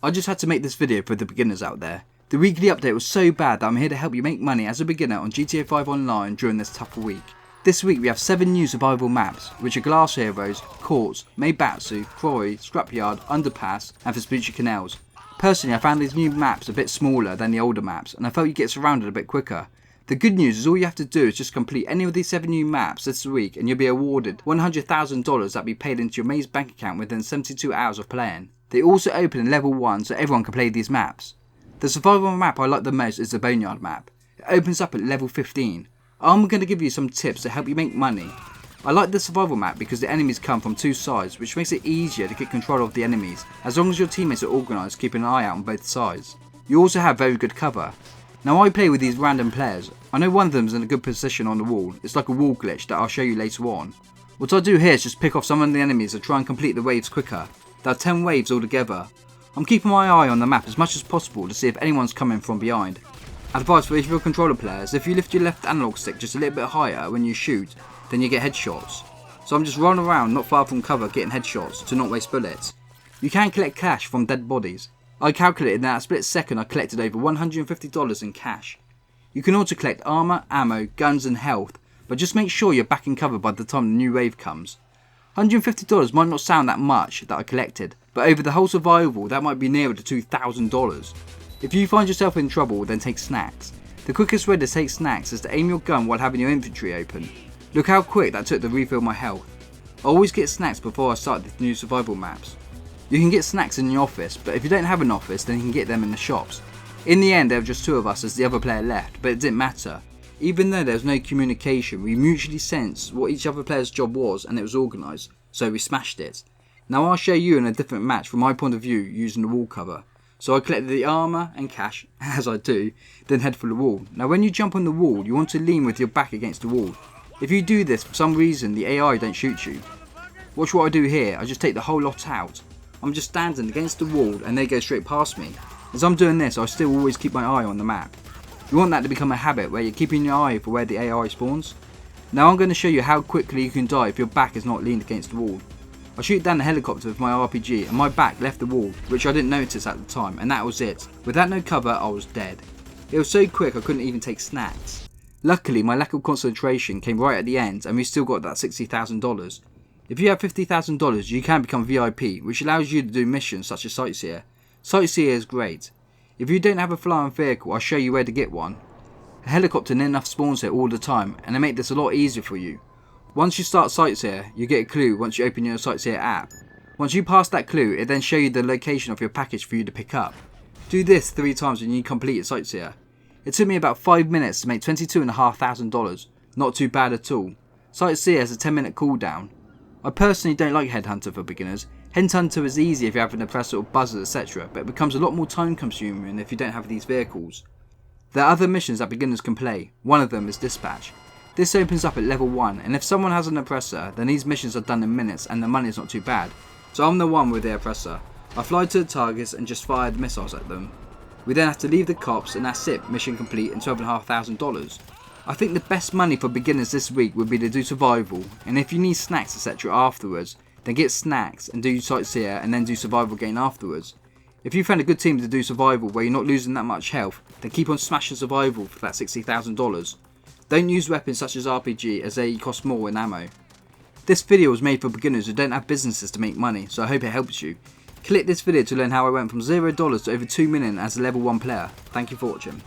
I just had to make this video for the beginners out there. The weekly update was so bad that I'm here to help you make money as a beginner on GTA 5 Online during this tougher week. This week we have 7 new survival maps, which are Glass Heroes, Courts, Meibatsu, Quarry, Scrapyard, Underpass and Vespucci Canals. Personally, I found these new maps a bit smaller than the older maps and I felt you get surrounded a bit quicker. The good news is all you have to do is just complete any of these 7 new maps this week and you'll be awarded $100,000 that will be paid into your maze bank account within 72 hours of playing. They also open in level 1 so everyone can play these maps. The survival map I like the most is the Boneyard map. It opens up at level 15. I'm going to give you some tips to help you make money. I like the survival map because the enemies come from 2 sides, which makes it easier to get control of the enemies, as long as your teammates are organised keeping an eye out on both sides. You also have very good cover. Now I play with these random players. I know one of them is in a good position on the wall. It's like a wall glitch that I'll show you later on. What I do here is just pick off some of the enemies and try and complete the waves quicker. There are 10 waves altogether. I'm keeping my eye on the map as much as possible to see if anyone's coming from behind. Advice for your controller players: if you lift your left analog stick just a little bit higher when you shoot, then you get headshots. So I'm just rolling around not far from cover getting headshots to not waste bullets. You can collect cash from dead bodies. I calculated that in a split second I collected over $150 in cash. You can also collect armour, ammo, guns and health, but just make sure you're back in cover by the time the new wave comes. $150 might not sound that much that I collected, but over the whole survival that might be nearer to $2,000. If you find yourself in trouble, then take snacks. The quickest way to take snacks is to aim your gun while having your inventory open. Look how quick that took to refill my health. I always get snacks before I start the new survival maps. You can get snacks in your office, but if you don't have an office then you can get them in the shops. In the end there were just 2 of us as the other player left, but it didn't matter. Even though there was no communication, we mutually sensed what each other player's job was and it was organised, so we smashed it. Now I'll show you in a different match from my point of view using the wall cover. So I collected the armour and cash, as I do, then head for the wall. Now when you jump on the wall, you want to lean with your back against the wall. If you do this for some reason, the AI don't shoot you. Watch what I do here, I just take the whole lot out. I'm just standing against the wall and they go straight past me. As I'm doing this, I still always keep my eye on the map. You want that to become a habit where you're keeping your eye for where the AI spawns. Now I'm going to show you how quickly you can die if your back is not leaned against the wall. I shoot down the helicopter with my RPG and my back left the wall, which I didn't notice at the time, and that was it. Without no cover I was dead. It was so quick I couldn't even take snacks. Luckily my lack of concentration came right at the end and we still got that $60,000. If you have $50,000 you can become VIP, which allows you to do missions such as Sightseeing. Sightseeing is great. If you don't have a flying vehicle I'll show you where to get one. A helicopter near enough spawns here all the time and they make this a lot easier for you. Once you start Sightseeing, you get a clue once you open your Sightseeing app. Once you pass that clue, it then shows you the location of your package for you to pick up. Do this 3 times when you complete your Sightseeing. It took me about 5 minutes to make $22,500, not too bad at all. Sightseeing has a 10-minute cooldown. I personally don't like Headhunter for beginners. Headhunter is easy if you have an oppressor or buzzers etc, but it becomes a lot more time consuming if you don't have these vehicles. There are other missions that beginners can play. One of them is Dispatch. This opens up at level 1 and if someone has an oppressor then these missions are done in minutes and the money is not too bad. So I'm the one with the oppressor. I fly to the targets and just fire the missiles at them. We then have to leave the cops and that's it, mission complete and $12,500. I think the best money for beginners this week would be to do survival, and if you need snacks etc afterwards, then get snacks and do Sightseeing and then do survival again afterwards. If you found a good team to do survival where you're not losing that much health, then keep on smashing survival for that $60,000. Don't use weapons such as RPG as they cost more in ammo. This video was made for beginners who don't have businesses to make money, so I hope it helps you. Click this video to learn how I went from $0 to over 2 million as a level 1 player. Thank you for watching.